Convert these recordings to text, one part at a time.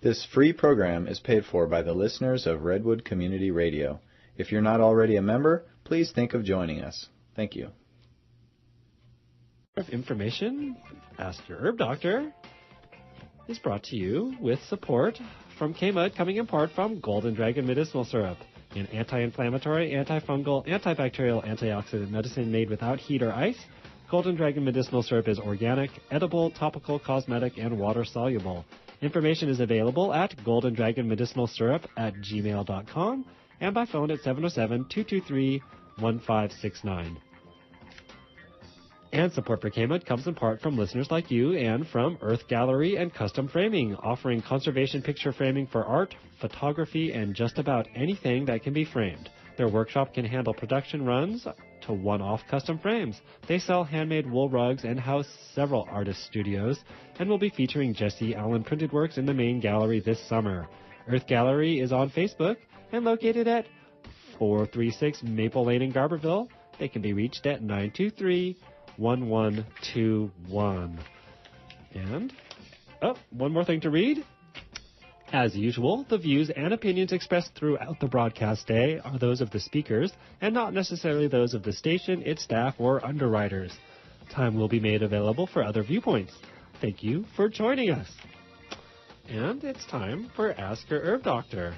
This free program is paid for by the listeners of Redwood Community Radio. If you're not already a member, please think of joining us. Thank you. Information, Ask Your Herb Doctor, is brought to you with support from K-Mud, coming in part from Golden Dragon Medicinal Syrup, an anti-inflammatory, antifungal, antibacterial, antioxidant medicine made without heat or ice. Golden Dragon Medicinal Syrup is organic, edible, topical, cosmetic, and water-soluble. Information is available at goldendragonmedicinalsyrup@gmail.com and by phone at 707-223-1569. And support for K-Mud comes in part from listeners like you and from Earth Gallery and Custom Framing, offering conservation picture framing for art, photography, and just about anything that can be framed. Their workshop can handle production runs to one-off custom frames. They sell handmade wool rugs and house several artist studios, and will be featuring Jesse Allen Printed Works in the main gallery this summer. Earth Gallery is on Facebook and located at 436 Maple Lane in Garberville. They can be reached at 923-1121. And, one more thing to read. As usual, the views and opinions expressed throughout the broadcast day are those of the speakers and not necessarily those of the station, its staff, or underwriters. Time will be made available for other viewpoints. Thank you for joining us. And it's time for Ask Your Herb Doctor.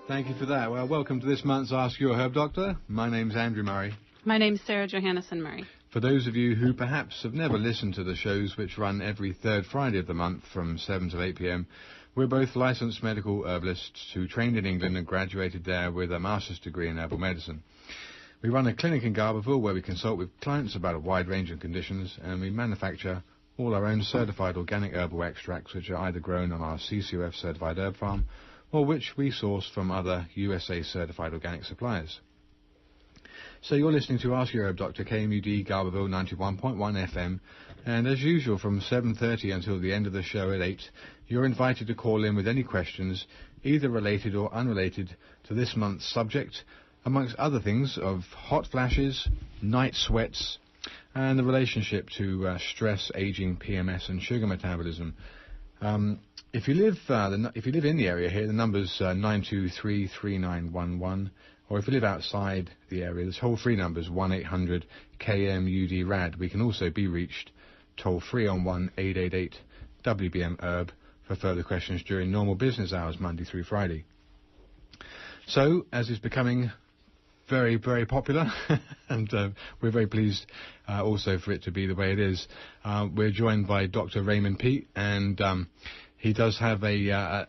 Thank you for that. Well, welcome to this month's Ask Your Herb Doctor. My name's Andrew Murray. My name's Sarah Johannesson Murray. For those of you who perhaps have never listened to the shows, which run every third Friday of the month from 7 to 8 p.m., we're both licensed medical herbalists who trained in England and graduated there with a master's degree in herbal medicine. We run a clinic in Garberville where we consult with clients about a wide range of conditions, and we manufacture all our own certified organic herbal extracts, which are either grown on our CCOF certified herb farm or which we source from other USA certified organic suppliers. So you're listening to Ask Your Herb Doctor, KMUD Garberville 91.1 FM, and as usual from 7:30 until the end of the show at 8, you're invited to call in with any questions, either related or unrelated to this month's subject, amongst other things of hot flashes, night sweats, and the relationship to stress, aging, PMS, and sugar metabolism. If you live in the area here, the number's 923-3911, or if you live outside the area, the toll-free number's 1-800-KMUD-RAD. We can also be reached toll-free on 1-888-WBM-HERB for further questions during normal business hours, Monday through Friday. So, as is becoming very, very popular, and we're very pleased also for it to be the way it is, we're joined by Dr. Raymond Peat, and he does have a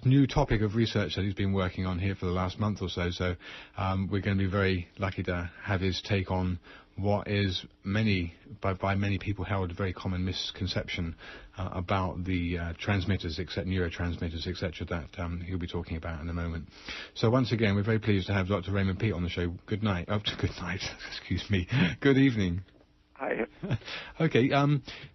new topic of research that he's been working on here for the last month or so. So we're going to be very lucky to have his take on what is by many people held a very common misconception about the transmitters, neurotransmitters, etc., that he'll be talking about in a moment. So once again, we're very pleased to have Dr. Raymond Peat on the show. Good night. Good night. Excuse me. Good evening. Hi. Okay.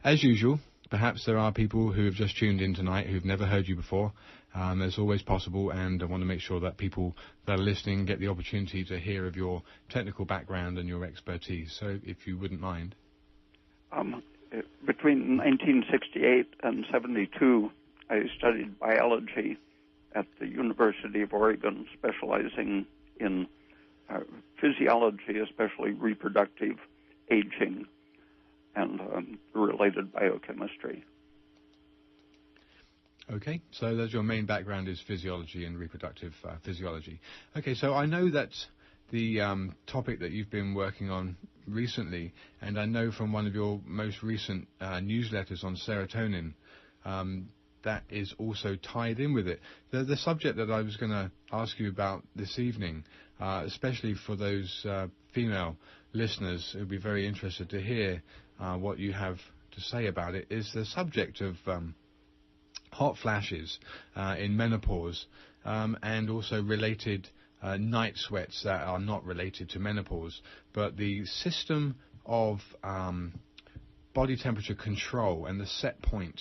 As usual, perhaps there are people who have just tuned in tonight who've never heard you before. It's always possible, and I want to make sure that people that are listening get the opportunity to hear of your technical background and your expertise. So if you wouldn't mind. Between 1968 and 72, I studied biology at the University of Oregon, specializing in physiology, especially reproductive aging and related biochemistry. Okay, so that's your main background is physiology and reproductive physiology. Okay, so I know that the topic that you've been working on recently, and I know from one of your most recent newsletters on serotonin, that is also tied in with it. The subject that I was going to ask you about this evening, especially for those female listeners who would be very interested to hear what you have to say about it, is the subject of hot flashes in menopause and also related night sweats that are not related to menopause, but the system of body temperature control and the set point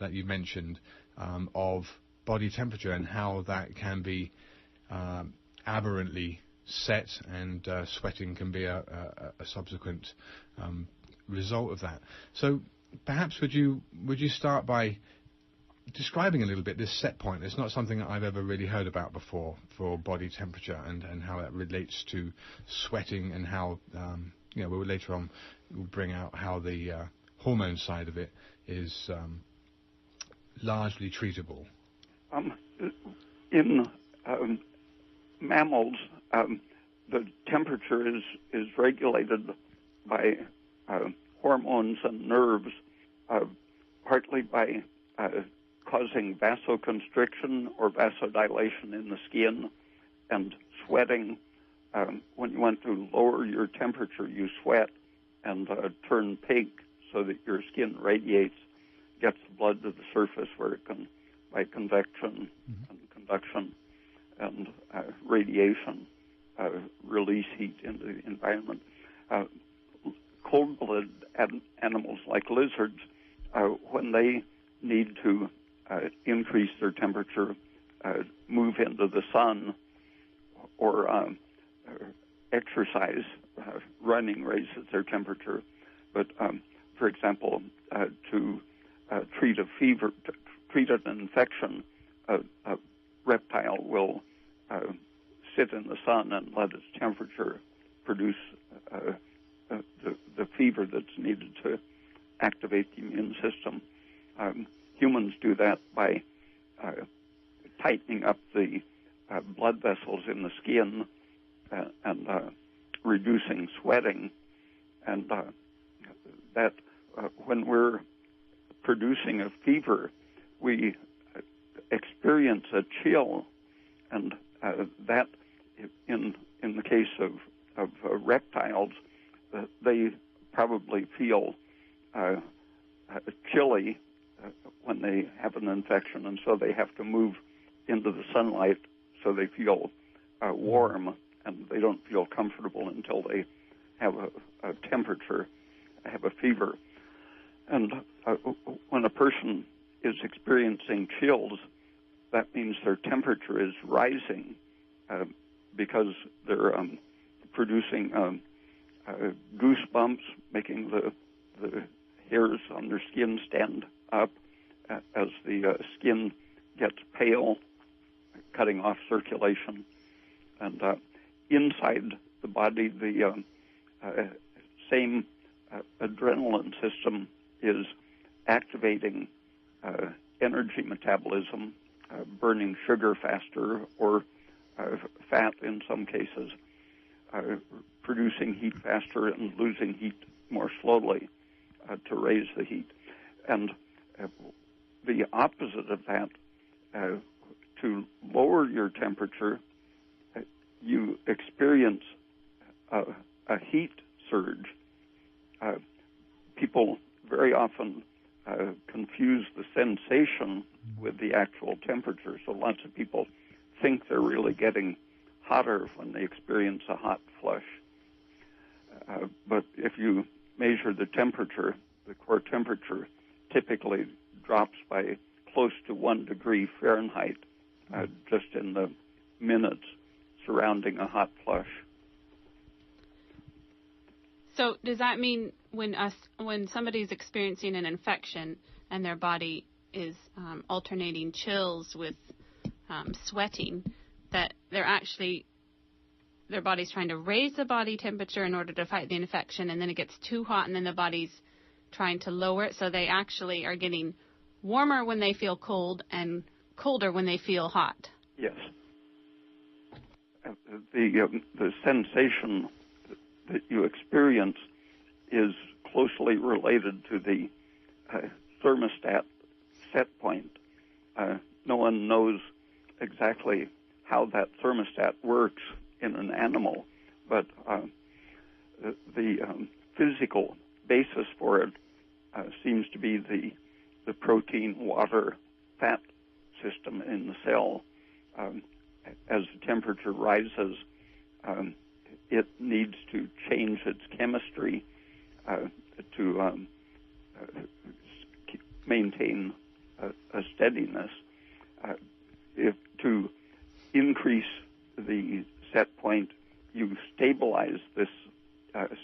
that you mentioned of body temperature and how that can be aberrantly set, and sweating can be a subsequent result of that. So perhaps would you start by describing a little bit this set point? It's not something that I've ever really heard about before for body temperature and how that relates to sweating, and how we'll later on we'll bring out how the hormone side of it is largely treatable. In mammals, the temperature is regulated by hormones and nerves, partly by causing vasoconstriction or vasodilation in the skin and sweating. When you want to lower your temperature, you sweat and turn pink so that your skin radiates, gets the blood to the surface where it can, by convection and conduction and radiation, release heat into the environment. Cold-blooded animals like lizards, when they need to increase their temperature, move into the sun, or exercise, running raises their temperature. But, for example, to treat a fever, to treat an infection, a reptile will sit in the sun and let its temperature produce the fever that's needed to activate the immune system. Humans do that by tightening up the blood vessels in the skin and reducing sweating, and that when we're producing a fever, we experience a chill, and that in the case of reptiles, they probably feel chilly when they have an infection, and so they have to move into the sunlight so they feel warm, and they don't feel comfortable until they have a temperature, have a fever. And when a person is experiencing chills, that means their temperature is rising because they're producing goosebumps, making the hairs on their skin stand up as the skin gets pale, cutting off circulation. And inside the body, the same adrenaline system is activating energy metabolism, burning sugar faster, or fat in some cases, producing heat faster and losing heat more slowly to raise the heat. And the opposite of that, to lower your temperature, you experience a heat surge. People very often confuse the sensation with the actual temperature. So lots of people think they're really getting hotter when they experience a hot flush. But if you measure the temperature, the core temperature, typically drops by close to 1 degree Fahrenheit just in the minutes surrounding a hot flush. So does that mean when somebody's experiencing an infection and their body is alternating chills with sweating, that their body's trying to raise the body temperature in order to fight the infection, and then it gets too hot, and then the body's trying to lower it, so they actually are getting warmer when they feel cold and colder when they feel hot? Yes. The sensation that you experience is closely related to the thermostat set point. No one knows exactly how that thermostat works in an animal, but the physical basis for it seems to be the protein, water, fat system in the cell. As the temperature rises, it needs to change its chemistry to maintain a steadiness. If to increase the set point, you stabilize this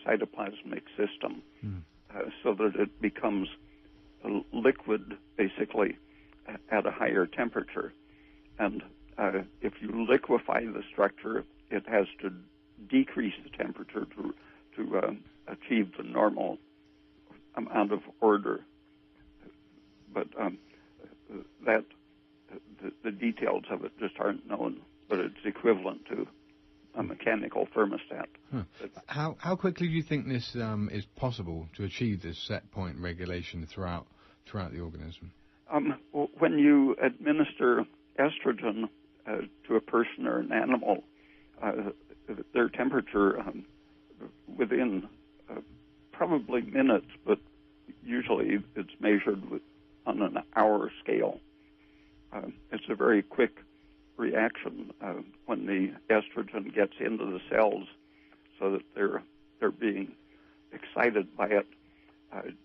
cytoplasmic system so that it becomes a liquid, basically, at a higher temperature. And if you liquefy the structure, it has to decrease the temperature to achieve the normal amount of order. But the details of it just aren't known, but it's equivalent to a mechanical thermostat. How quickly do you think this is possible to achieve this set point regulation throughout the organism? When you administer estrogen to a person or an animal, their temperature within probably minutes, but usually it's measured on an hour scale. It's a very quick reaction when the estrogen gets into the cells, so that they're being excited by it.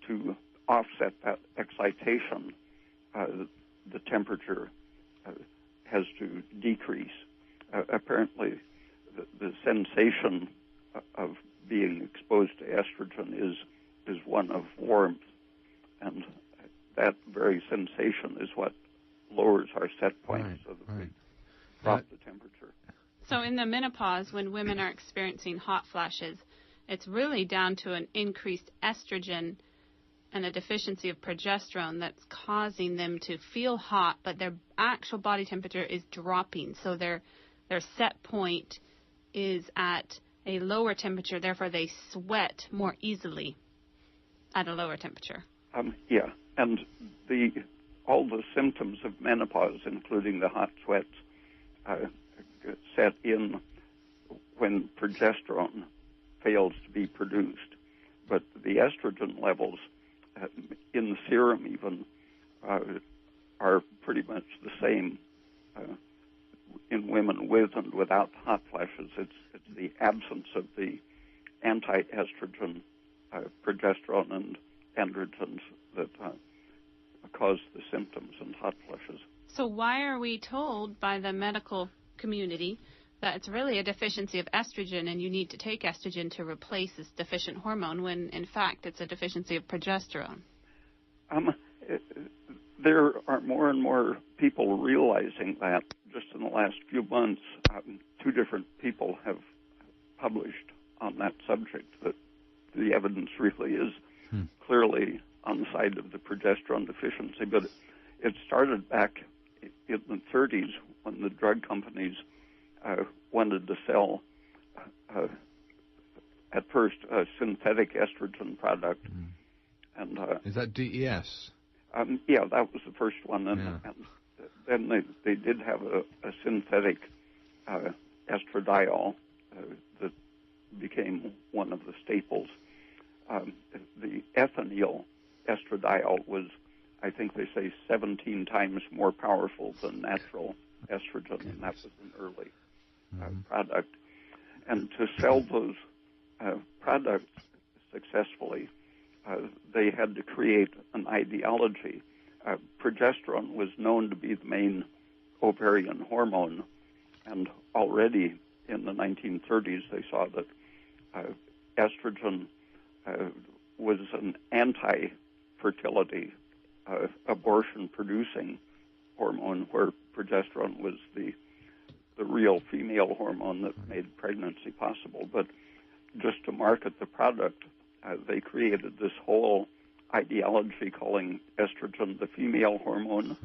To offset that excitation, the temperature has to decrease. Apparently, the sensation of being exposed to estrogen is one of warmth, and that very sensation is what lowers our set point, so that we drop the temperature. So in the menopause, when women are experiencing hot flashes, it's really down to an increased estrogen and a deficiency of progesterone that's causing them to feel hot, but their actual body temperature is dropping. So their set point is at a lower temperature, therefore they sweat more easily at a lower temperature. Yeah, and all the symptoms of menopause, including the hot sweats, set in when progesterone fails to be produced. But the estrogen levels in the serum even are pretty much the same in women with and without hot flashes. It's the absence of the anti-estrogen progesterone and androgens that cause the symptoms and hot flashes. So why are we told by the medical community that it's really a deficiency of estrogen and you need to take estrogen to replace this deficient hormone, when in fact it's a deficiency of progesterone? There are more and more people realizing that. Just in the last few months, 2 different people have published on that subject, that the evidence really is clearly on the side of the progesterone deficiency. But it started back in the 30s when the drug companies wanted to sell, at first, a synthetic estrogen product. And is that DES? Yeah, that was the first one. And then they did have a synthetic estradiol that became one of the staples. The ethinyl estradiol was, I think they say, 17 times more powerful than natural estrogen, and that was an early product. And to sell those products successfully, they had to create an ideology. Progesterone was known to be the main ovarian hormone, and already in the 1930s they saw that estrogen was an anti-fertility, abortion-producing hormone, where progesterone was the real female hormone that made pregnancy possible. But just to market the product, they created this whole ideology calling estrogen the female hormone,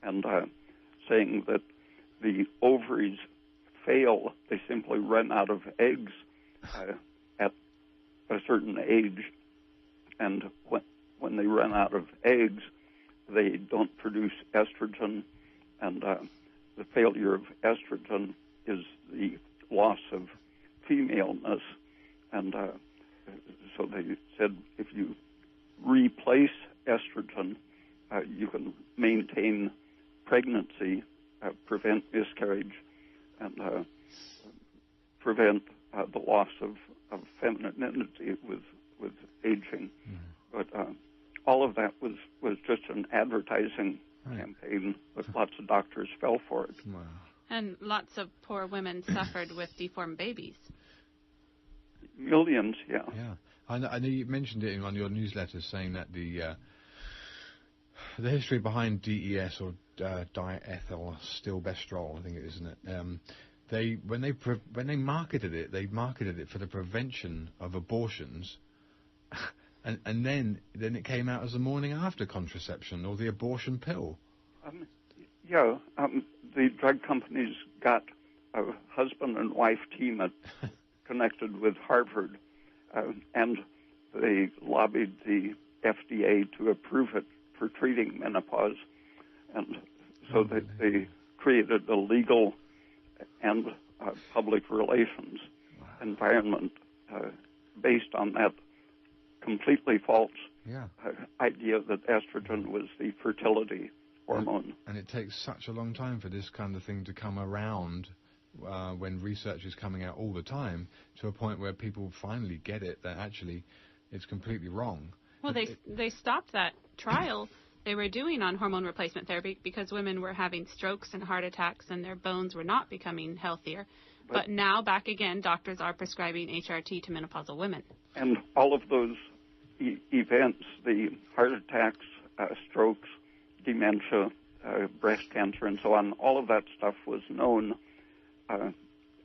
and saying that the ovaries fail. They simply run out of eggs at a certain age, and when they run out of eggs, they don't produce estrogen, and the failure of estrogen is the loss of femaleness. And so they said if you replace estrogen, you can maintain pregnancy, prevent miscarriage, and prevent the loss of femininity with aging. But all of that was just an advertising campaign, but lots of doctors fell for it. Wow. And lots of poor women suffered with deformed babies. Millions, yeah. Yeah. I know you mentioned it in one of your newsletters, saying that the history behind DES, or diethylstilbestrol, I think it is, isn't it? When they marketed it for the prevention of abortions, and then it came out as the morning after contraception, or the abortion pill. The drug companies got a husband and wife team connected with Harvard, and they lobbied the FDA to approve it for treating menopause, and so they created a legal and public relations environment based on that completely false idea that estrogen was the fertility hormone. And it takes such a long time for this kind of thing to come around, when research is coming out all the time, to a point where people finally get it, that actually it's completely wrong. Well, they stopped that trial they were doing on hormone replacement therapy because women were having strokes and heart attacks and their bones were not becoming healthier. But now, back again, doctors are prescribing HRT to menopausal women. And all of those events, the heart attacks, strokes, dementia, breast cancer, and so on, all of that stuff was known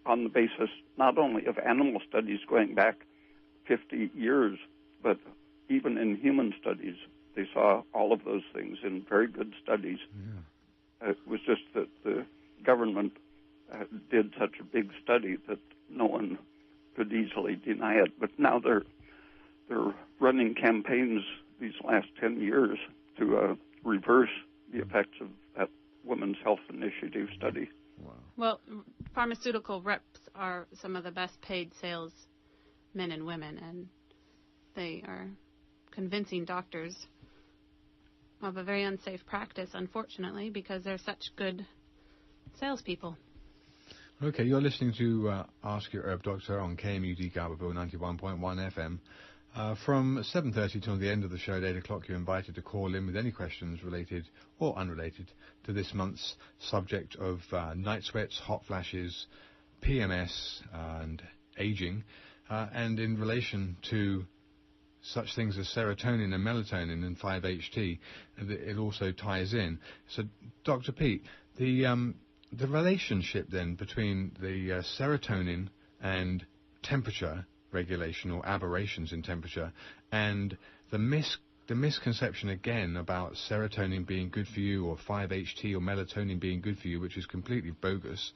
on the basis not only of animal studies going back 50 years, but even in human studies. They saw all of those things in very good studies. It was just that the government did such a big study that no one could easily deny it. But now they're running campaigns these last 10 years to reverse the effects of that Women's Health Initiative study. Wow. Well, pharmaceutical reps are some of the best paid salesmen and women, and they are convincing doctors of a very unsafe practice, unfortunately, because they're such good salespeople. Okay, you're listening to Ask Your Herb Doctor on KMUD Garberville 91.1 FM. From 7:30 till the end of the show at 8 o'clock, you're invited to call in with any questions related or unrelated to this month's subject of night sweats, hot flashes, PMS, and aging, and in relation to such things as serotonin and melatonin and 5-HT, it also ties in. So, Dr. Pete, the relationship then between the serotonin and temperature regulation, or aberrations in temperature, and the misconception again about serotonin being good for you, or 5-HT or melatonin being good for you, which is completely bogus.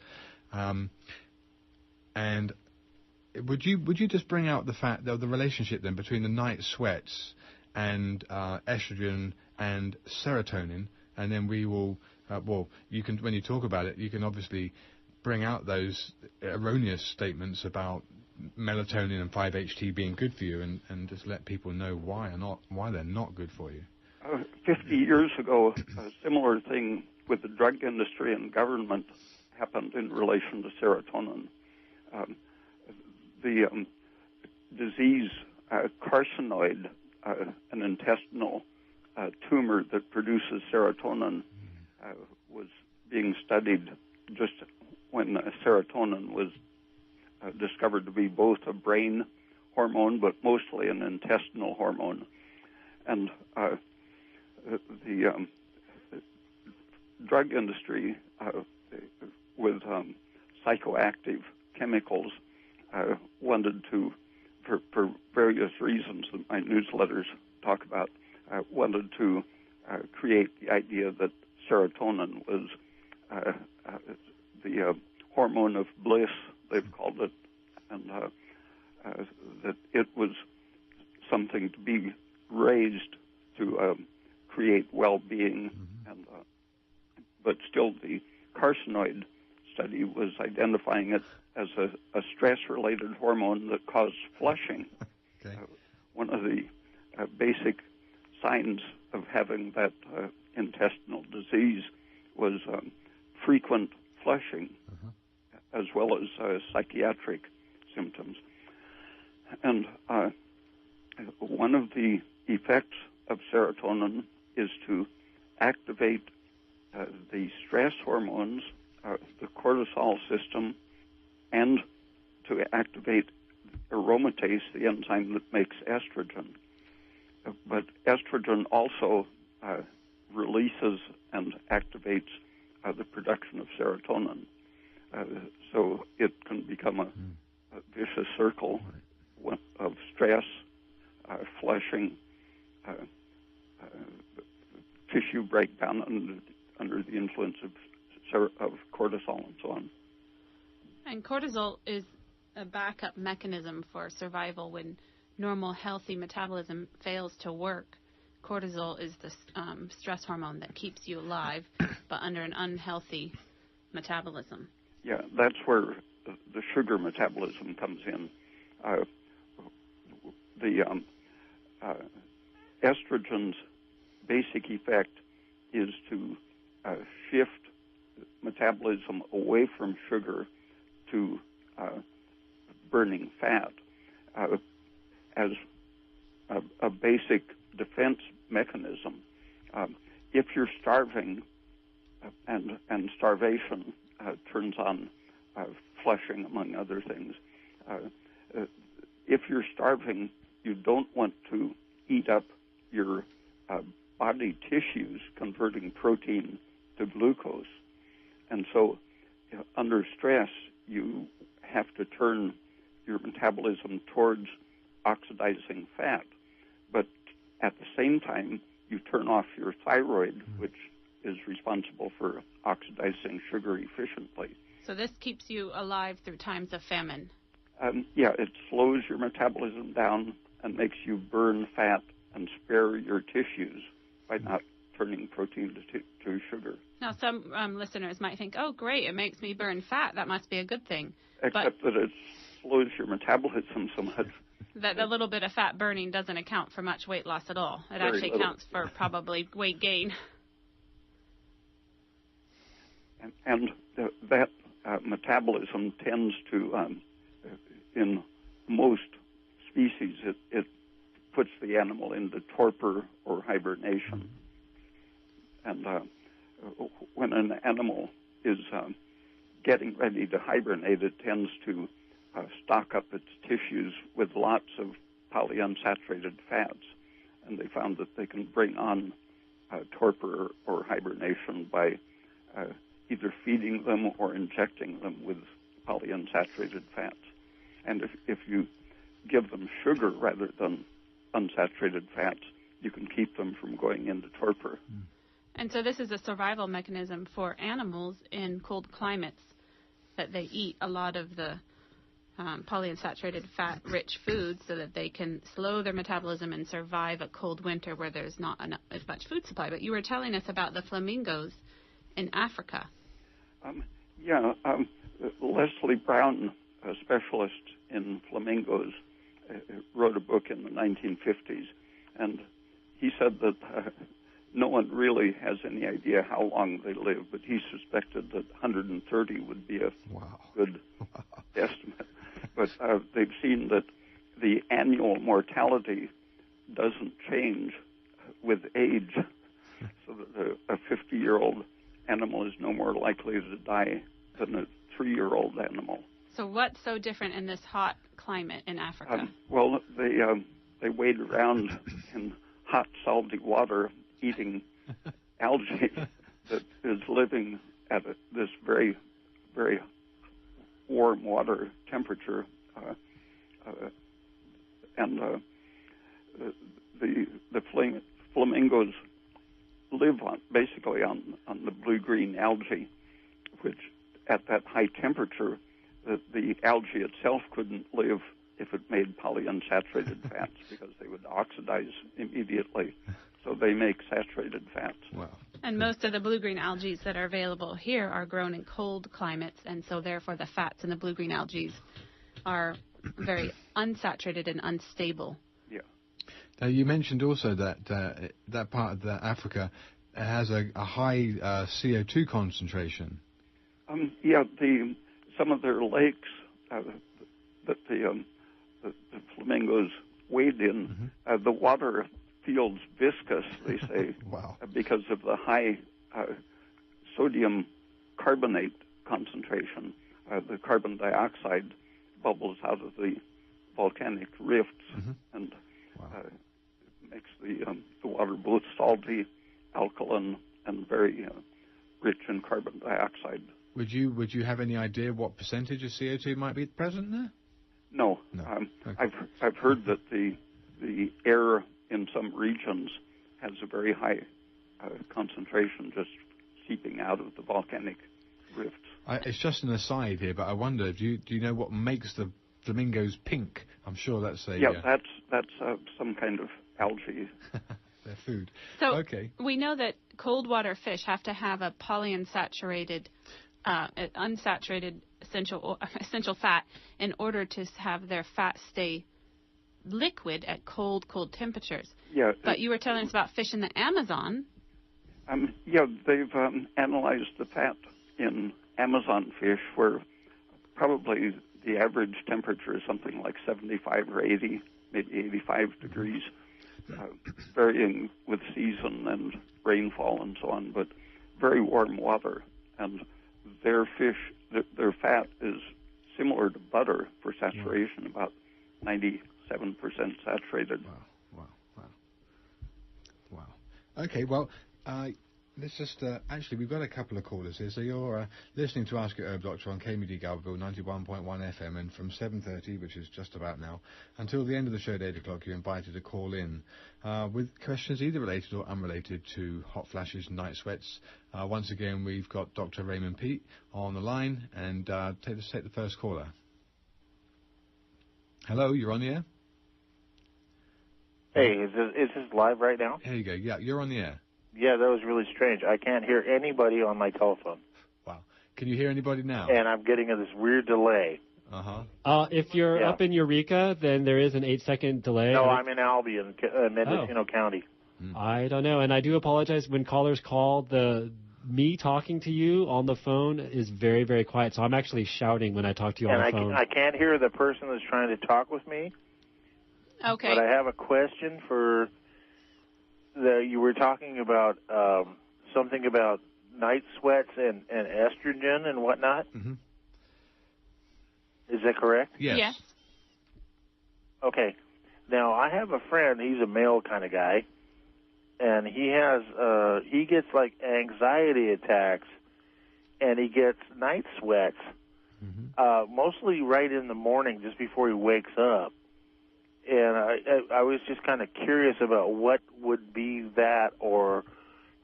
And would you just bring out the fact that the relationship then between the night sweats and estrogen and serotonin, and then we will you can, when you talk about it, you can obviously bring out those erroneous statements about melatonin and 5-HT being good for you, and just let people know why they're not good for you. 50 years ago, a similar thing with the drug industry and government happened in relation to serotonin. The disease carcinoid an intestinal tumor that produces serotonin was being studied just when serotonin was discovered to be both a brain hormone but mostly an intestinal hormone. And the drug industry with psychoactive chemicals wanted to, for various reasons that my newsletters talk about, wanted to create the idea that serotonin was the hormone of bliss, they've called it, and that it was something to be raised to create well-being. And but still, the carcinoid study was identifying it as a stress-related hormone that caused flushing. Okay. One of the basic signs of having that intestinal disease was frequent flushing, as well as psychiatric symptoms. And one of the effects of serotonin is to activate the stress hormones, the cortisol system, and to activate aromatase, the enzyme that makes estrogen. But estrogen also releases and activates the production of serotonin. So it can become a vicious circle of stress, flushing, tissue breakdown under the influence of cortisol and so on. And cortisol is a backup mechanism for survival when normal, healthy metabolism fails to work. Cortisol is the stress hormone that keeps you alive, but under an unhealthy metabolism. Yeah, that's where the sugar metabolism comes in. The estrogen's basic effect is to shift metabolism away from sugar to burning fat as a basic defense mechanism. If you're starving, and starvation turns on flushing, among other things, if you're starving, you don't want to eat up your body tissues, converting protein to glucose. And so under stress, you have to turn your metabolism towards oxidizing fat. But at the same time, you turn off your thyroid, which is responsible for oxidizing sugar efficiently. So this keeps you alive through times of famine. Yeah, it slows your metabolism down and makes you burn fat and spare your tissues by not turning protein to sugar. Now, some listeners might think, oh, great, it makes me burn fat. That must be a good thing. Except that it slows your metabolism so much. That the little bit of fat burning doesn't account for much weight loss at all. It actually counts for probably weight gain. And that metabolism tends to, in most species, it puts the animal into torpor or hibernation. And when an animal is getting ready to hibernate, it tends to stock up its tissues with lots of polyunsaturated fats. And they found that they can bring on torpor or hibernation by either feeding them or injecting them with polyunsaturated fats. And if you give them sugar rather than unsaturated fats, you can keep them from going into torpor. And so this is a survival mechanism for animals in cold climates, that they eat a lot of the polyunsaturated fat-rich foods so that they can slow their metabolism and survive a cold winter where there's not as much food supply. But you were telling us about the flamingos in Africa. Leslie Brown, a specialist in flamingos, wrote a book in the 1950s, and he said that no one really has any idea how long they live, but he suspected that 130 would be a good estimate. But they've seen that the annual mortality doesn't change with age, so that a 50-year-old animal is no more likely to die than a 3-year-old animal. So what's so different in this hot climate in Africa? Well, they wade around in hot, salty water eating algae that is living at this very, very warm water temperature. And the flamingos live basically on the blue-green algae, which at that high temperature, the algae itself couldn't live if it made polyunsaturated fats because they would oxidize immediately. So they make saturated fats. Wow. And most of the blue-green algae that are available here are grown in cold climates, and so therefore the fats in the blue-green algae are very unsaturated and unstable. Yeah. Now, you mentioned also that that part of Africa has a high CO2 concentration. Yeah, some of their lakes that the flamingos wade in, the water feels viscous, they say, Wow. Because of the high sodium carbonate concentration. The carbon dioxide bubbles out of the volcanic rifts and makes the water both salty, alkaline, and very rich in carbon dioxide. Would you have any idea what percentage of CO2 might be present there? No. Okay. I've heard that the air in some regions has a very high concentration just seeping out of the volcanic rifts. It's just an aside here, but I wonder, do you know what makes the flamingos pink? I'm sure that's that's some kind of algae. Their food. So okay. We know that cold water fish have to have a polyunsaturated, unsaturated essential fat in order to have their fat stay liquid at cold temperatures. Yeah. But you were telling us about fish in the Amazon. They've analyzed the fat in Amazon fish where probably the average temperature is something like 75 or 80, maybe 85 degrees, varying with season and rainfall and so on, but very warm water. And their fish, their fat is similar to butter for saturation, about 97% saturated. Wow. Okay, well, let's just, actually, we've got a couple of callers here. So you're listening to Ask Your Herb Doctor on KMD Galville 91.1 FM, and from 7:30, which is just about now, until the end of the show at 8 o'clock, you're invited to call in with questions either related or unrelated to hot flashes and night sweats. Once again, we've got Dr. Raymond Peat on the line, and take the first caller. Hello, you're on the air? Hey, is this live right now? Here you go. Yeah, you're on the air. Yeah, that was really strange. I can't hear anybody on my telephone. Wow. Can you hear anybody now? And I'm getting this weird delay. If you're up in Eureka, then there is an 8-second delay. No, I'm in Albion, Mendocino County. I don't know, and I do apologize when callers call. Me talking to you on the phone is very, very quiet, so I'm actually shouting when I talk to you on the phone. I can't hear the person that's trying to talk with me. Okay. But I have a question for you were talking about something about night sweats and estrogen and whatnot. Is that correct? Yes. Okay. Now, I have a friend, he's a male kind of guy, and he gets like anxiety attacks, and he gets night sweats, mostly right in the morning just before he wakes up. And I was just kind of curious about what would be that, or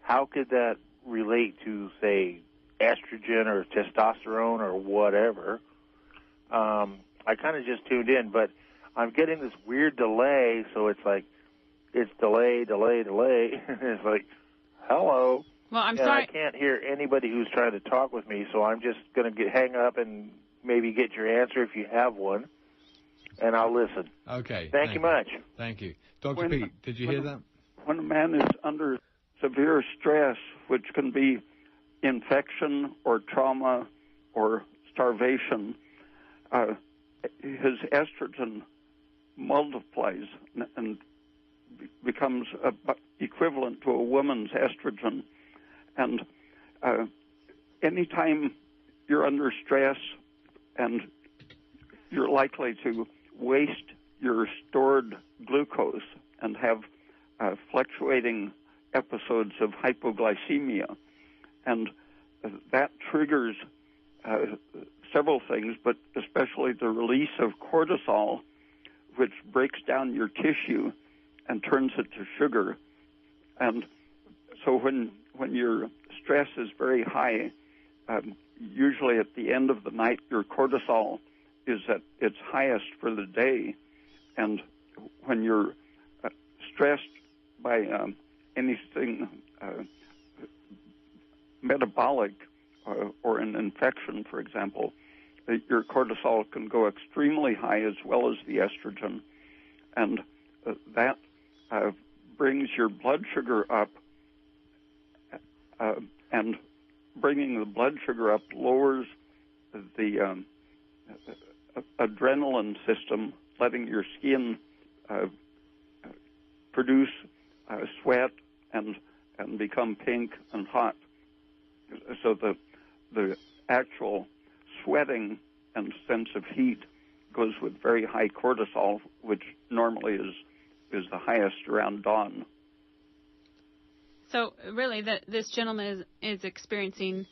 how could that relate to, say, estrogen or testosterone or whatever. I kind of just tuned in, but I'm getting this weird delay, so it's like, it's delay. It's like, hello. Well, I'm sorry. I can't hear anybody who's trying to talk with me, so I'm just going to hang up and maybe get your answer if you have one, and I'll listen. Okay. Thank you much. Thank you. Dr. Pete, did you hear that? When a man is under severe stress, which can be infection or trauma or starvation, his estrogen multiplies and becomes equivalent to a woman's estrogen. And anytime you're under stress and you're likely to waste your stored glucose and have fluctuating episodes of hypoglycemia. And that triggers several things, but especially the release of cortisol, which breaks down your tissue and turns it to sugar. And so when your stress is very high, usually at the end of the night, your cortisol is at its highest for the day. And when you're stressed by anything metabolic or an infection, for example, your cortisol can go extremely high as well as the estrogen. And that brings your blood sugar up, and bringing the blood sugar up lowers the adrenaline system, letting your skin produce sweat and become pink and hot. So the actual sweating and sense of heat goes with very high cortisol, which normally is the highest around dawn. So really, this gentleman is experiencing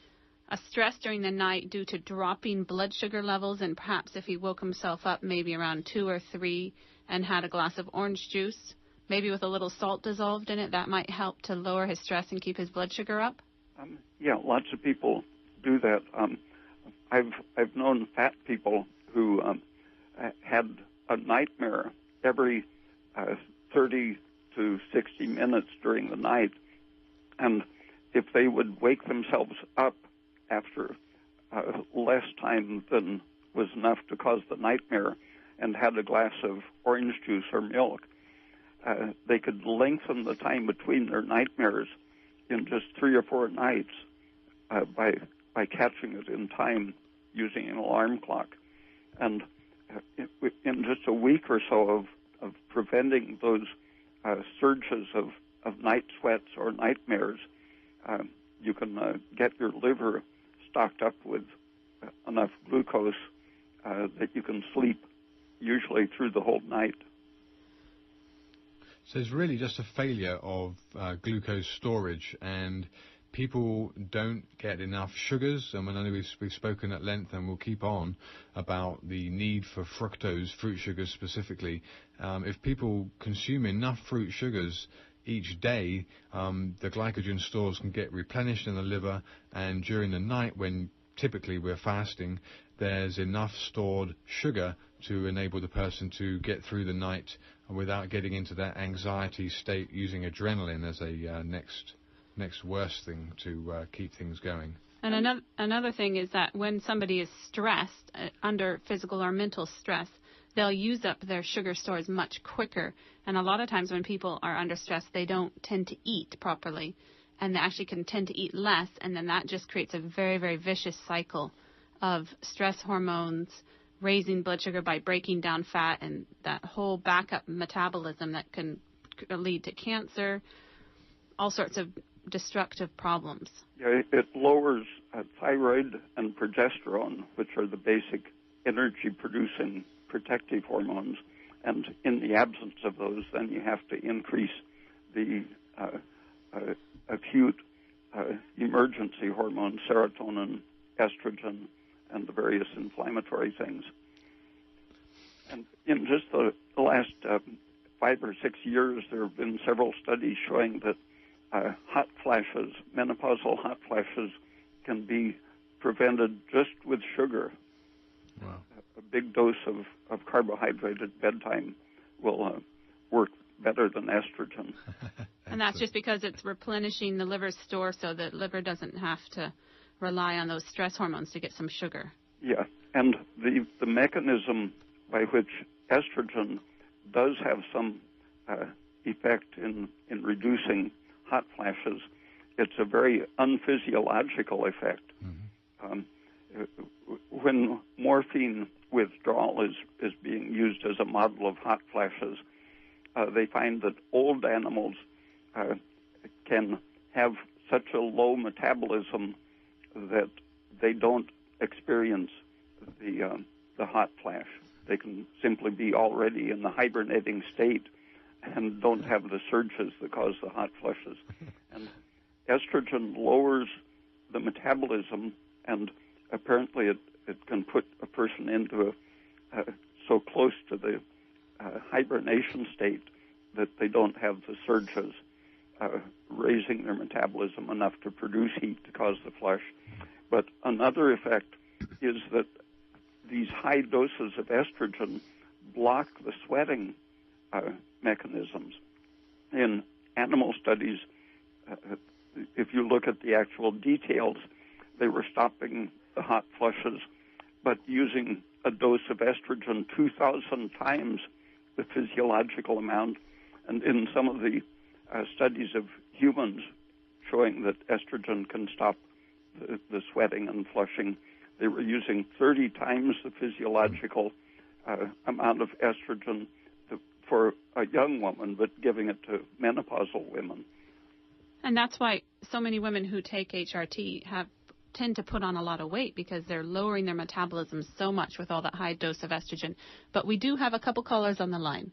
a stress during the night due to dropping blood sugar levels, and perhaps if he woke himself up maybe around 2 or 3 and had a glass of orange juice, maybe with a little salt dissolved in it, that might help to lower his stress and keep his blood sugar up? Yeah, lots of people do that. I've known fat people who had a nightmare every 30 to 60 minutes during the night, and if they would wake themselves up after less time than was enough to cause the nightmare and had a glass of orange juice or milk, they could lengthen the time between their nightmares in just 3 or 4 nights by catching it in time using an alarm clock. And in just a week or so of preventing those surges of night sweats or nightmares, you can get your liver stocked up with enough glucose that you can sleep usually through the whole night. So it's really just a failure of glucose storage, and people don't get enough sugars. And I know we've spoken at length, and we'll keep on about the need for fructose, fruit sugars specifically. If people consume enough fruit sugars each day, the glycogen stores can get replenished in the liver, and during the night when typically we're fasting, there's enough stored sugar to enable the person to get through the night without getting into that anxiety state, using adrenaline as a next worst thing to keep things going. And another thing is that when somebody is stressed, under physical or mental stress, they'll use up their sugar stores much quicker. And a lot of times when people are under stress, they don't tend to eat properly, and they actually can tend to eat less, and then that just creates a very, very vicious cycle of stress hormones raising blood sugar by breaking down fat, and that whole backup metabolism that can lead to cancer, all sorts of destructive problems. Yeah, it lowers thyroid and progesterone, which are the basic energy-producing protective hormones. And in the absence of those, then you have to increase the acute emergency hormones, serotonin, estrogen, and the various inflammatory things. And in just the last 5 or 6 years, there have been several studies showing that hot flashes, menopausal hot flashes, can be prevented just with sugar. Wow. A big dose of carbohydrate at bedtime will work better than estrogen. And that's just because it's replenishing the liver's store, so the liver doesn't have to rely on those stress hormones to get some sugar. Yeah, and the mechanism by which estrogen does have some effect in reducing hot flashes, it's a very unphysiological effect. Mm-hmm. When morphine withdrawal is being used as a model of hot flashes, they find that old animals can have such a low metabolism that they don't experience the hot flash. They can simply be already in the hibernating state and don't have the surges that cause the hot flushes. And estrogen lowers the metabolism, and apparently it can put a person into so close to the hibernation state that they don't have the surges raising their metabolism enough to produce heat to cause the flush. But another effect is that these high doses of estrogen block the sweating mechanisms. In animal studies, if you look at the actual details, they were stopping the hot flushes, but using a dose of estrogen 2,000 times the physiological amount. And in some of the studies of humans showing that estrogen can stop the sweating and flushing, they were using 30 times the physiological amount of estrogen for a young woman, but giving it to menopausal women. And that's why so many women who take HRT tend to put on a lot of weight, because they're lowering their metabolism so much with all that high dose of estrogen. But we do have a couple callers on the line.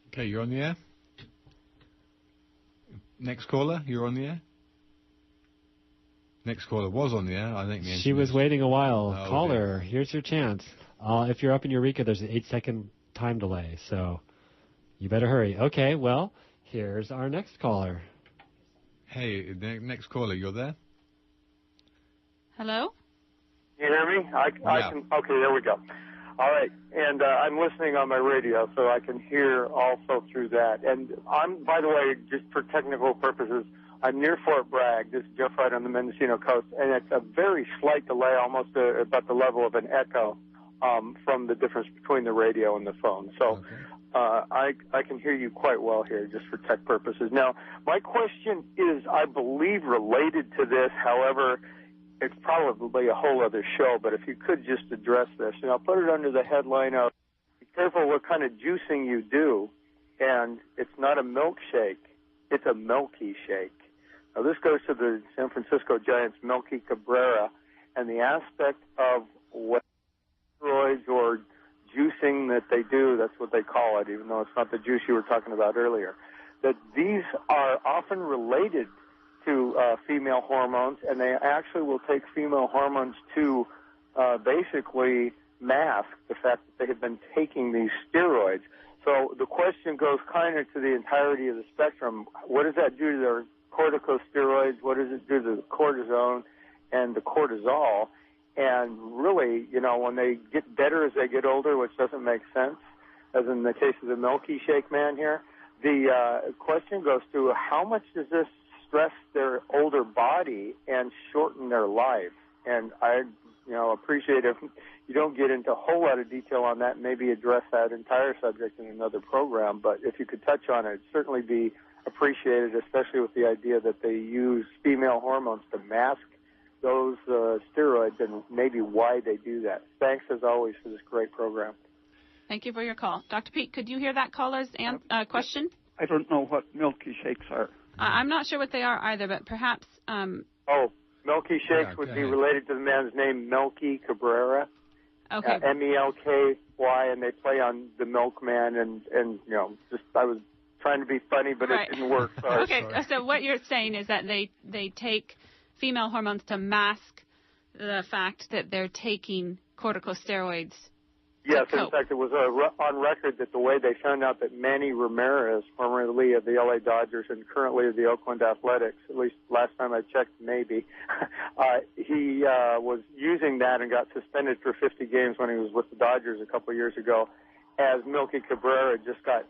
Okay, you're on the air. Next caller, you're on the air. Next caller was on the air. I think she was waiting a while. Oh, Caller, here's your chance. If you're up in Eureka, there's an 8-second time delay, so you better hurry. Okay, well, here's our next caller. Hey, next caller, you're there? Hello? You hear me? I can. Okay, there we go. All right, and I'm listening on my radio, so I can hear also through that. And I'm, by the way, just for technical purposes, I'm near Fort Bragg. This is just right on the Mendocino coast, and it's a very slight delay, almost about the level of an echo from the difference between the radio and the phone. So I can hear you quite well here, just for tech purposes. Now, my question is, I believe, related to this. However, it's probably a whole other show, but if you could just address this, and I'll put it under the headline of, be careful what kind of juicing you do, and it's not a milkshake, it's a milky shake. Now, this goes to the San Francisco Giants' Melky Cabrera, and the aspect of what steroids or juicing that they do, that's what they call it, even though it's not the juice you were talking about earlier, that these are often related to female hormones, and they actually will take female hormones to basically mask the fact that they have been taking these steroids. So the question goes kind of to the entirety of the spectrum. What does that do to their corticosteroids? What does it do to the cortisone and the cortisol? And really, you know, when they get better as they get older, which doesn't make sense, as in the case of the Milky Shake man here, the question goes to how much does this stress their older body and shorten their life? And I, appreciate if you don't get into a whole lot of detail on that, maybe address that entire subject in another program. But if you could touch on it, it'd certainly be appreciated, especially with the idea that they use female hormones to mask those steroids and maybe why they do that. Thanks, as always, for this great program. Thank you for your call. Dr. Pete, could you hear that caller's question? I don't know what Milky Shakes are. I'm not sure what they are either, but perhaps... Milky Shakes would be related to the man's name, Melky Cabrera. Okay. Melky, and they play on the milkman, and I was trying to be funny, but right. It didn't work. Sorry. Okay, so what you're saying is that they take female hormones to mask the fact that they're taking corticosteroids. Yes, in fact, it was on record that the way they found out that Manny Ramirez, formerly of the LA Dodgers and currently of the Oakland Athletics, at least last time I checked, maybe, he was using that and got suspended for 50 games when he was with the Dodgers a couple of years ago, as Milky Cabrera just got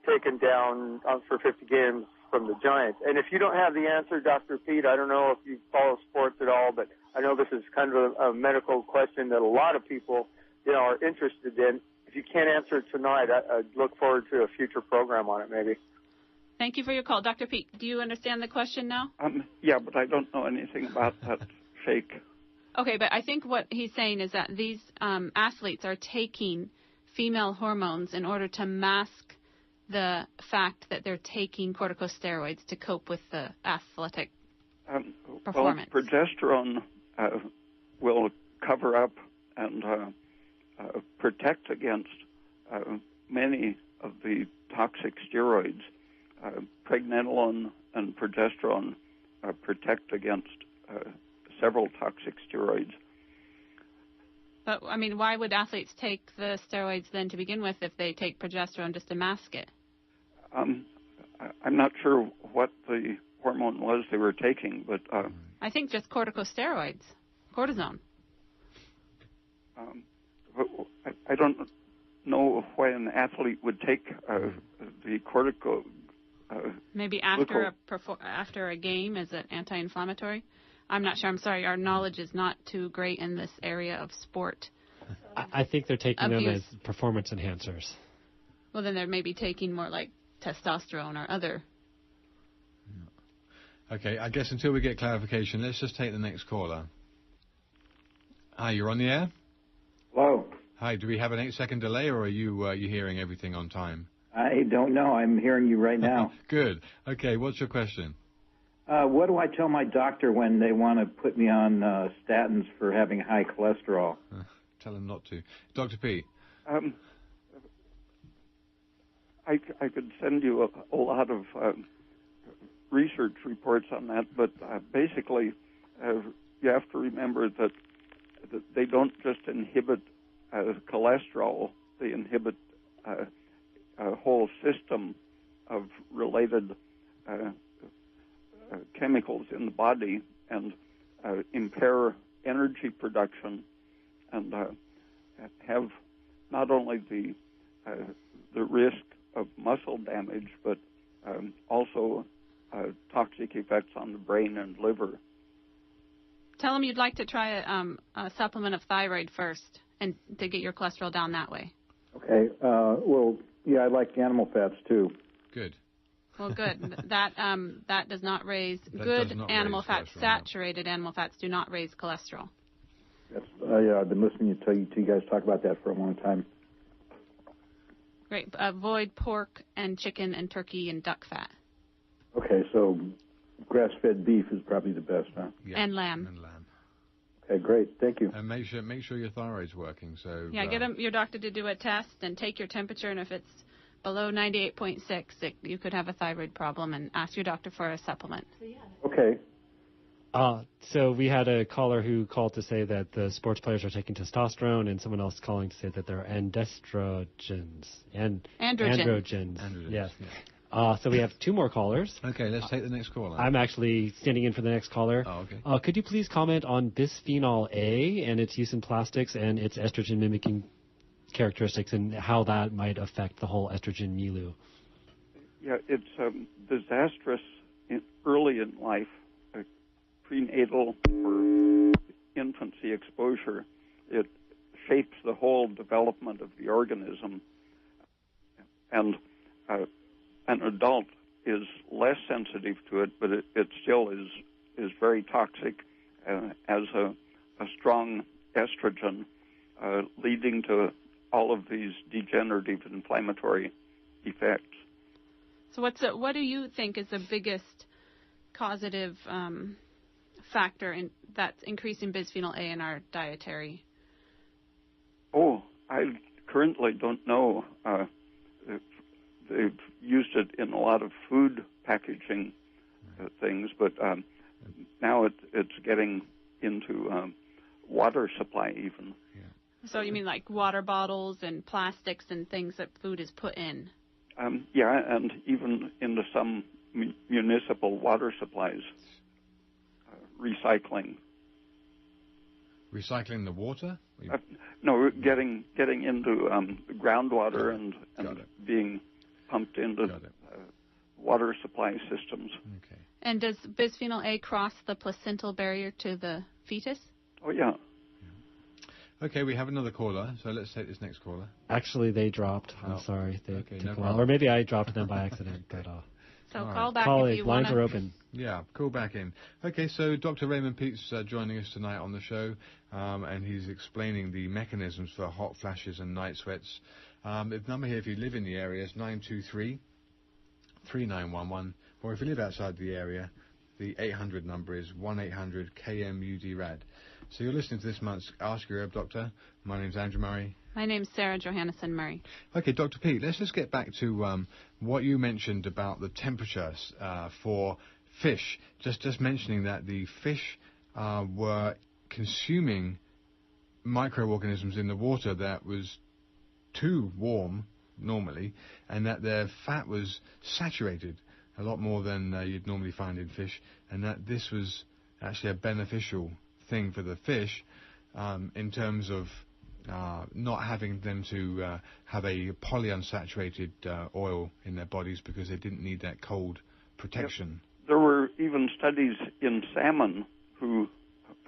taken down for 50 games from the Giants. And if you don't have the answer, Dr. Pete, I don't know if you follow sports at all, but I know this is kind of a medical question that a lot of people are interested in. If you can't answer it tonight, I look forward to a future program on it, maybe. Thank you for your call. Dr. Pete, do you understand the question now? Yeah, but I don't know anything about that shake. Okay, but I think what he's saying is that these athletes are taking female hormones in order to mask the fact that they're taking corticosteroids to cope with the athletic performance? Well, progesterone will cover up and protect against many of the toxic steroids. Pregnenolone and progesterone protect against several toxic steroids. But, I mean, why would athletes take the steroids then to begin with if they take progesterone just to mask it? I'm not sure what the hormone was they were taking, but... I think just corticosteroids, cortisone. I don't know why an athlete would take the cortico... Maybe after a game as an anti-inflammatory? I'm not sure. I'm sorry. Our knowledge is not too great in this area of sport. I think they're taking them as performance enhancers. Well, then they're maybe taking more like testosterone or other. Okay, I guess until we get clarification, let's just take the next caller. Hi, you're on the air? Hello. Hi, do we have an 8-second delay, or are you hearing everything on time? I don't know. I'm hearing you right now. Good. Okay, what's your question? What do I tell my doctor when they want to put me on statins for having high cholesterol? Tell them not to. Dr. P. I could send you a lot of research reports on that, but basically you have to remember that they don't just inhibit cholesterol, they inhibit a whole system of related chemicals in the body and impair energy production and have not only the risk of muscle damage, but also toxic effects on the brain and liver. Tell them you'd like to try a supplement of thyroid first and to get your cholesterol down that way. Okay. Well, yeah, I like animal fats too. Good. Well, good. That does not raise good animal fats. Saturated animal fats do not raise cholesterol. That's, yeah, I've been listening to you guys talk about that for a long time. Great. Avoid pork and chicken and turkey and duck fat. Okay, so grass-fed beef is probably the best, huh? Yeah. And lamb. Okay, great. Thank you. And make sure your thyroid's working. So yeah, get your doctor to do a test and take your temperature, and if it's below 98.6, you could have a thyroid problem, and ask your doctor for a supplement. Okay. So we had a caller who called to say that the sports players are taking testosterone, and someone else calling to say that they're androgens. Androgens. Yes. So we have two more callers. Okay, let's take the next caller. I'm actually standing in for the next caller. Oh, okay. Could you please comment on bisphenol A and its use in plastics and its estrogen-mimicking characteristics and how that might affect the whole estrogen milieu? Yeah, it's disastrous early in life. Prenatal or infancy exposure, it shapes the whole development of the organism. And an adult is less sensitive to it, but it still is very toxic as a strong estrogen, leading to all of these degenerative inflammatory effects. So what do you think is the biggest causative factor that's increasing bisphenol A in our dietary? Oh, I currently don't know. They've used it in a lot of food packaging things, but now it's getting into water supply even. Yeah. So you mean like water bottles and plastics and things that food is put in? Yeah, and even into some municipal water supplies. Recycling the water? No, getting into the groundwater and being pumped into water supply systems. Okay. And does bisphenol A cross the placental barrier to the fetus? Oh, yeah. Okay, we have another caller, so let's take this next caller. Actually, they dropped. I'm sorry. They okay, took no a while. problem. Or maybe I dropped them by accident. But So All call right. back Call if it. you Lines want are to. open. Yeah, call back in. Okay, so Dr. Raymond Pete's joining us tonight on the show, and he's explaining the mechanisms for hot flashes and night sweats. The number here, if you live in the area, is 923-3911, or if you live outside the area, the 800 number is 1-800-KMUD-RAD. So you're listening to this month's Ask Your Herb Doctor. My name's Andrew Murray. My name's Sarah Johannesson Murray. Okay, Dr. Pete, let's just get back to what you mentioned about the temperatures for fish. Just mentioning that the fish were consuming microorganisms in the water that was too warm normally, and that their fat was saturated a lot more than you'd normally find in fish, and that this was actually a beneficial thing for the fish in terms of not having them to have a polyunsaturated oil in their bodies because they didn't need that cold protection. Yep. There were even studies in salmon, who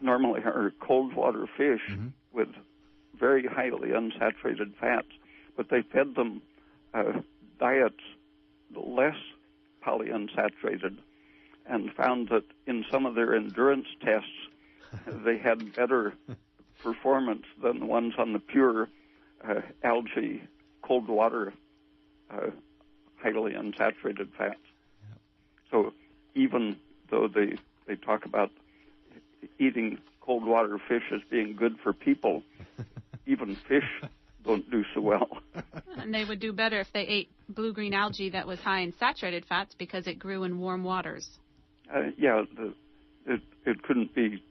normally are cold water fish with very highly unsaturated fats, but they fed them diets less polyunsaturated and found that in some of their endurance tests they had better performance than the ones on the pure algae, cold water, highly unsaturated fats. Yep. So even though they talk about eating cold water fish as being good for people, even fish don't do so well. And they would do better if they ate blue-green algae that was high in saturated fats because it grew in warm waters. It couldn't be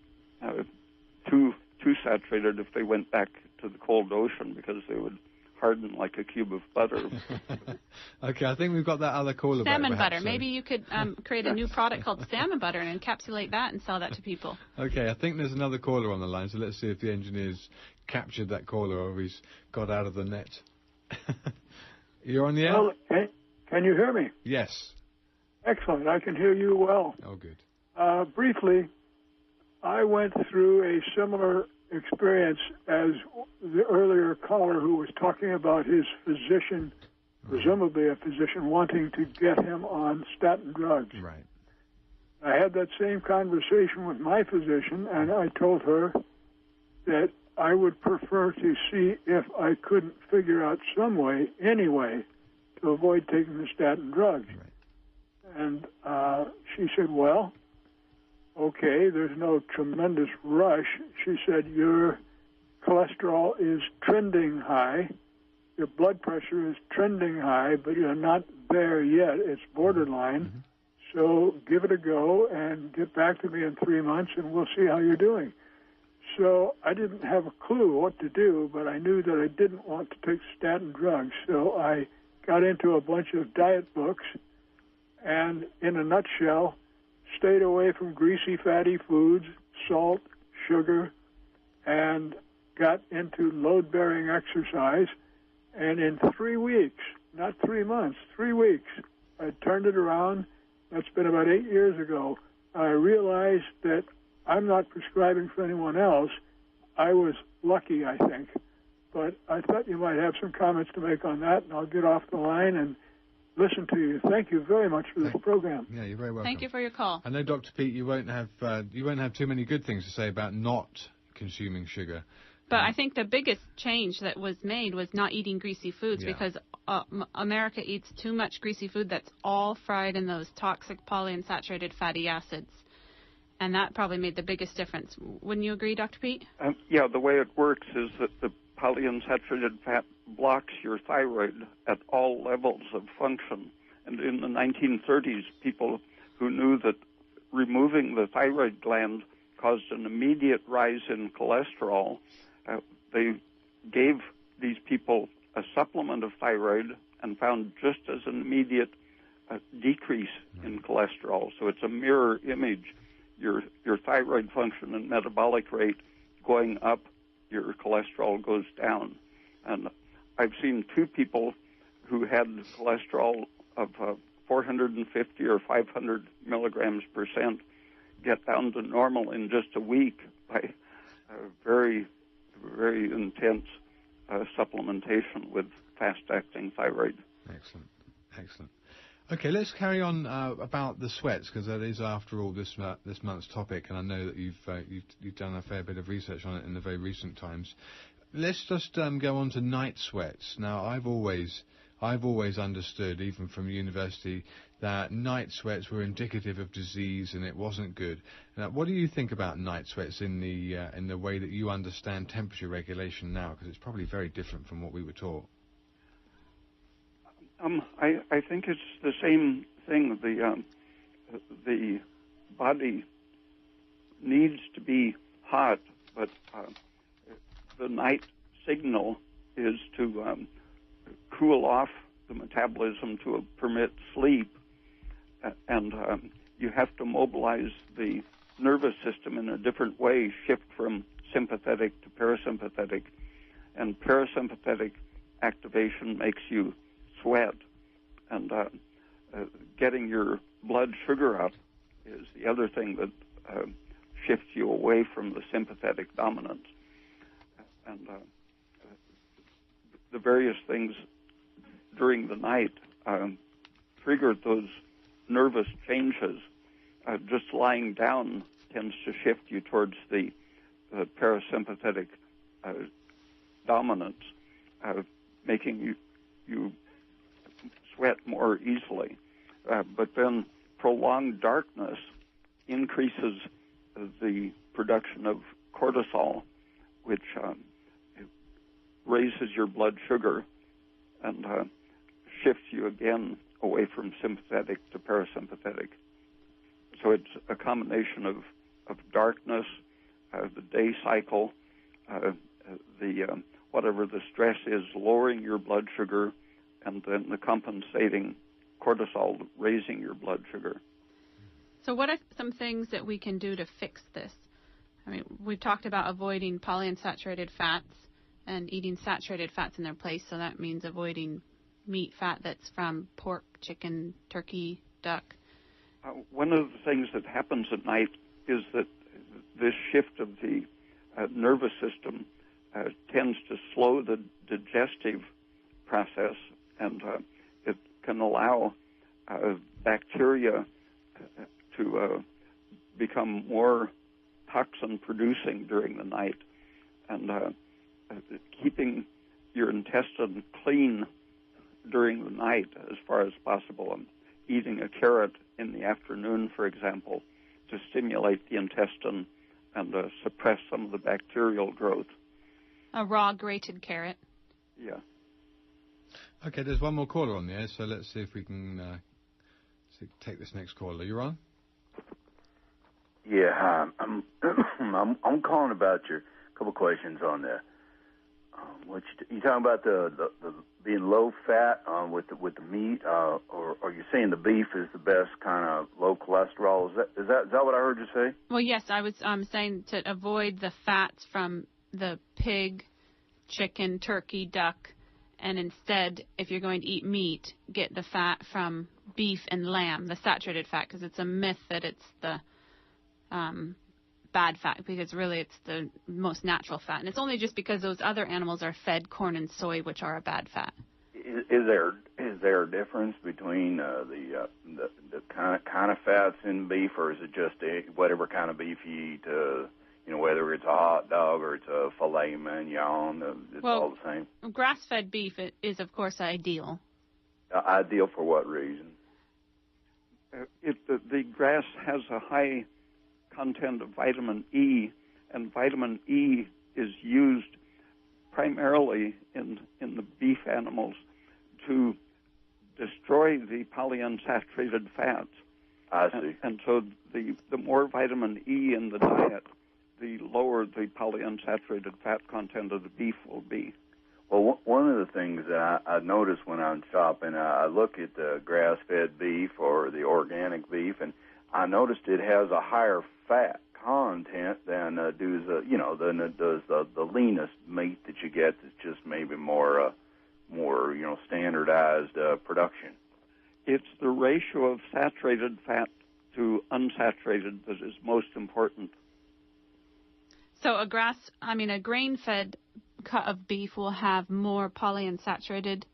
too saturated if they went back to the cold ocean, because they would harden like a cube of butter. Okay, I think we've got that other caller back. Salmon butter. Maybe you could create a new product called salmon butter and encapsulate that and sell that to people. Okay, I think there's another caller on the line, so let's see if the engineer's captured that caller or he's got out of the net. You're on the air? Well, can you hear me? Yes. Excellent. I can hear you well. Oh, good. Briefly, I went through a similar experience as the earlier caller who was talking about his physician, presumably a physician, wanting to get him on statin drugs. Right. I had that same conversation with my physician, and I told her that I would prefer to see if I couldn't figure out some way, any way, to avoid taking the statin drugs. Right. And she said, well, okay, there's no tremendous rush. She said, your cholesterol is trending high, your blood pressure is trending high, but you're not there yet. It's borderline. So give it a go and get back to me in 3 months, and we'll see how you're doing. So I didn't have a clue what to do, but I knew that I didn't want to take statin drugs. So I got into a bunch of diet books and, in a nutshell, stayed away from greasy, fatty foods, salt, sugar, and got into load-bearing exercise. And in 3 weeks, not 3 months, 3 weeks, I turned it around. That's been about 8 years ago. I realized that I'm not prescribing for anyone else. I was lucky, I think. But I thought you might have some comments to make on that, and I'll get off the line and listen to you. Thank you very much for this program. Yeah, you're very welcome. Thank you for your call. I know, Dr. Pete, you won't have too many good things to say about not consuming sugar. But I think the biggest change that was made was not eating greasy foods, because America eats too much greasy food that's all fried in those toxic polyunsaturated fatty acids. And that probably made the biggest difference. Wouldn't you agree, Dr. Pete? Yeah, the way it works is that the polyunsaturated fat blocks your thyroid at all levels of function. And in the 1930s, people who knew that removing the thyroid gland caused an immediate rise in cholesterol, they gave these people a supplement of thyroid and found just as an immediate decrease in cholesterol. So it's a mirror image. Your thyroid function and metabolic rate going up, your cholesterol goes down. And I've seen 2 people who had cholesterol of 450 or 500 milligrams percent get down to normal in just a week by very, very intense supplementation with fast-acting thyroid. Excellent. Okay, let's carry on about the sweats, because that is, after all, this month's topic, and I know that you've done a fair bit of research on it in the very recent times. Let's just go on to night sweats. Now, I've always understood, even from university, that night sweats were indicative of disease and it wasn't good. Now, what do you think about night sweats in the way that you understand temperature regulation now? Because it's probably very different from what we were taught. I think it's the same thing. The body needs to be hot, but the night signal is to cool off the metabolism to permit sleep, and you have to mobilize the nervous system in a different way, shift from sympathetic to parasympathetic, and parasympathetic activation makes you sweat, and getting your blood sugar up is the other thing that shifts you away from the sympathetic dominance. And the various things during the night triggered those nervous changes. Just lying down tends to shift you towards the parasympathetic dominance, making you sweat more easily. But then prolonged darkness increases the production of cortisol, which raises your blood sugar and shifts you again away from sympathetic to parasympathetic. So it's a combination of darkness, the day cycle, the whatever the stress is, lowering your blood sugar, and then the compensating cortisol, raising your blood sugar. So what are some things that we can do to fix this? I mean, we've talked about avoiding polyunsaturated fats and eating saturated fats in their place, so that means avoiding meat fat that's from pork, chicken, turkey, duck. One of the things that happens at night is that this shift of the nervous system tends to slow the digestive process, and it can allow bacteria to become more toxin-producing during the night, and keeping your intestine clean during the night as far as possible, and eating a carrot in the afternoon, for example, to stimulate the intestine and suppress some of the bacterial growth. A raw grated carrot. Yeah. Okay, there's one more caller on the air, so let's see if we can take this next caller. You're on? Yeah, hi. I'm calling about your couple questions on the. What you talking about the being low fat with the meat, or are you saying the beef is the best kind of low cholesterol? Is that what I heard you say? Well, yes, I was saying to avoid the fats from the pig, chicken, turkey, duck, and instead, if you're going to eat meat, get the fat from beef and lamb, the saturated fat, because it's a myth that it's the bad fat, because really it's the most natural fat, and it's only just because those other animals are fed corn and soy, which are a bad fat. Is there a difference between the kind of fats in beef, or is it just whatever kind of beef you eat? Whether it's a hot dog or it's a filet mignon, it's all the same. Grass-fed beef is, of course, ideal. Ideal for what reason? The grass has a high content of vitamin E, and vitamin E is used primarily in the beef animals to destroy the polyunsaturated fats. I see. And so the more vitamin E in the diet, the lower the polyunsaturated fat content of the beef will be. Well, one of the things that I notice when I'm shopping, I look at the grass-fed beef or the organic beef, and I noticed it has a higher fat content than does the leanest meat that you get. That's just maybe more standardized production. It's the ratio of saturated fat to unsaturated that is most important. So a grain-fed cut of beef will have more polyunsaturated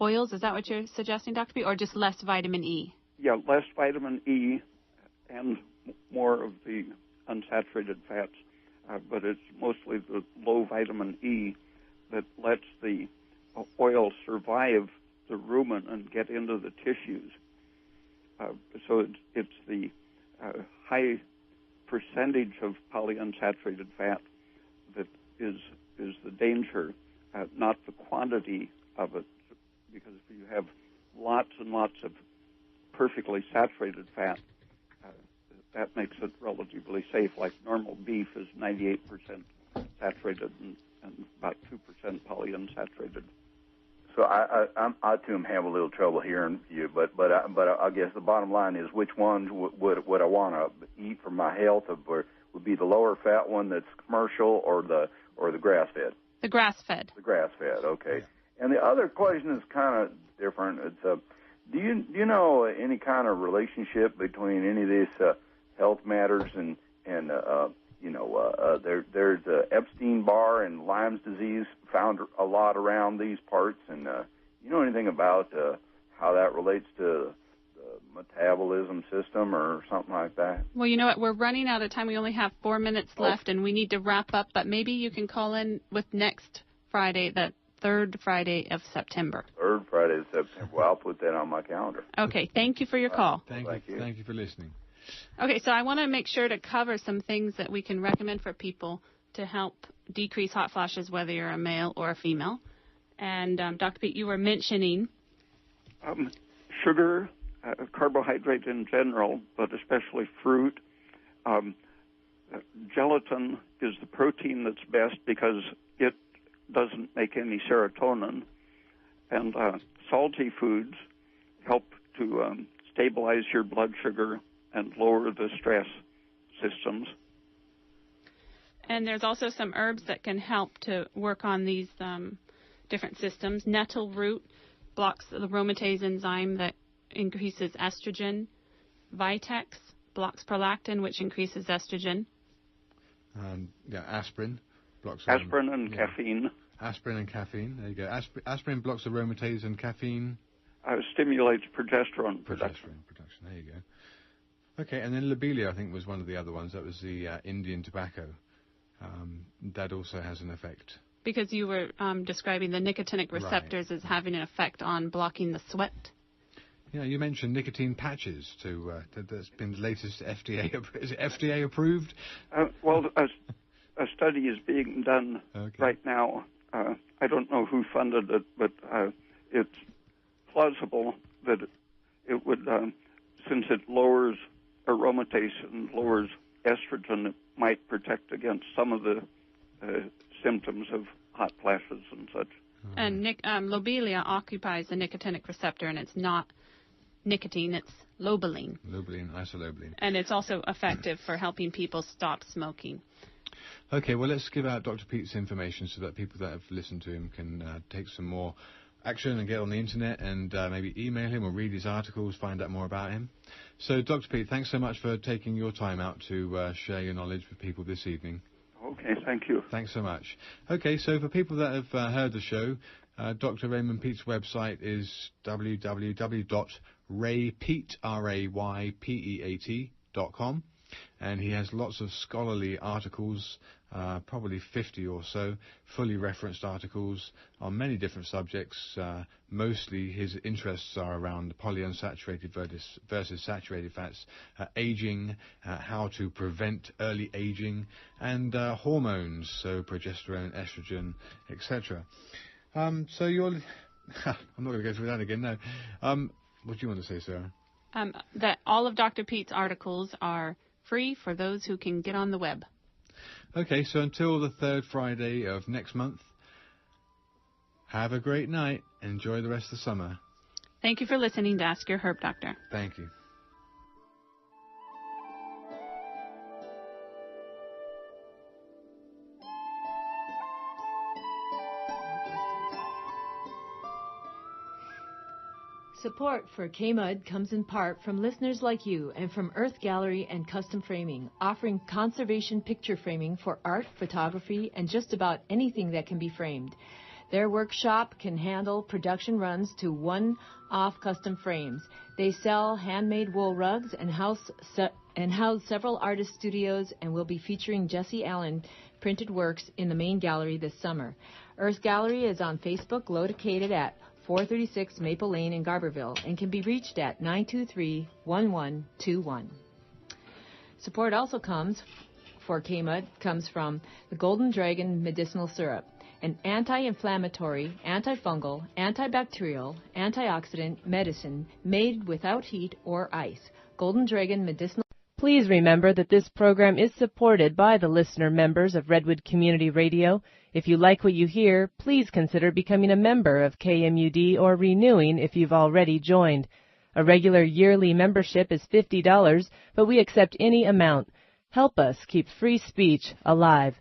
oils. Is that what you're suggesting, Dr. Pete, or just less vitamin E? Yeah, less vitamin E and more of the unsaturated fats, but it's mostly the low vitamin E that lets the oil survive the rumen and get into the tissues. So it's the high percentage of polyunsaturated fat that is the danger, not the quantity of it, because if you have lots and lots of perfectly saturated fat, that makes it relatively safe. Like normal beef is 98% saturated and about 2% polyunsaturated. So I too have a little trouble hearing you, but I guess the bottom line is which ones would I want to eat for my health? Would be the lower fat one that's commercial or the grass fed? The grass fed. The grass fed, okay. And the other question is kind of different. It's do you know any kind of relationship between any of these health matters and there's Epstein-Barr and Lyme's disease found a lot around these parts, and you know anything about how that relates to the metabolism system or something like that? Well, you know what? We're running out of time. We only have 4 minutes left, and we need to wrap up. But maybe you can call in with next Friday, the third Friday of September. Third Friday of September. Well, I'll put that on my calendar. Okay. Thank you for your call. Thank you. Thank you for listening. Okay, so I want to make sure to cover some things that we can recommend for people to help decrease hot flashes, whether you're a male or a female. And Dr. Pete, you were mentioning sugar, carbohydrate in general, but especially fruit. Gelatin is the protein that's best because it doesn't make any serotonin. And salty foods help to stabilize your blood sugar and lower the stress systems. And there's also some herbs that can help to work on these different systems. Nettle root blocks the aromatase enzyme that increases estrogen. Vitex blocks prolactin, which increases estrogen. Aspirin blocks aspirin and caffeine. Aspirin and caffeine. There you go. Aspirin blocks aromatase, and caffeine stimulates progesterone production. There you go. Okay, and then lobelia, I think, was one of the other ones. That was the Indian tobacco. That also has an effect. Because you were describing the nicotinic receptors as having an effect on blocking the sweat. Yeah, you mentioned nicotine patches too. That's been the latest FDA. Is it FDA approved? Well, a study is being done right now. I don't know who funded it, but it's plausible that it would, since it lowers aromatase and lowers estrogen, it might protect against some of the symptoms of hot flashes and such. And lobelia occupies the nicotinic receptor, and it's not nicotine, it's lobeline. Isolobeline. And it's also effective for helping people stop smoking. Okay, well, let's give out Dr. Pete's information so that people that have listened to him can take some more action and get on the internet and maybe email him or read his articles, find out more about him. So, Dr. Pete, thanks so much for taking your time out to share your knowledge with people this evening. Okay, thank you. Thanks so much. Okay, so for people that have heard the show, Dr. Raymond Pete's website is www.raypeat.com, and he has lots of scholarly articles, probably 50 or so, fully referenced articles on many different subjects. Mostly his interests are around polyunsaturated versus saturated fats, aging, how to prevent early aging, and hormones, so progesterone, estrogen, etc. So you're... I'm not going to go through that again, no. What do you want to say, Sarah? That all of Dr. Pete's articles are free for those who can get on the web. Okay, so until the third Friday of next month, have a great night. Enjoy the rest of the summer. Thank you for listening to Ask Your Herb Doctor. Thank you. Support for K-Mud comes in part from listeners like you and from Earth Gallery and Custom Framing, offering conservation picture framing for art, photography, and just about anything that can be framed. Their workshop can handle production runs to one-off custom frames. They sell handmade wool rugs and house several artist studios, and will be featuring Jesse Allen printed works in the main gallery this summer. Earth Gallery is on Facebook, located at 436 Maple Lane in Garberville, and can be reached at 923-1121. Support also comes for KMUD comes from the Golden Dragon Medicinal Syrup, an anti-inflammatory, antifungal, antibacterial, antioxidant medicine made without heat or ice. Golden Dragon Medicinal. Please remember that this program is supported by the listener members of Redwood Community Radio. If you like what you hear, please consider becoming a member of KMUD or renewing if you've already joined. A regular yearly membership is $50, but we accept any amount. Help us keep free speech alive.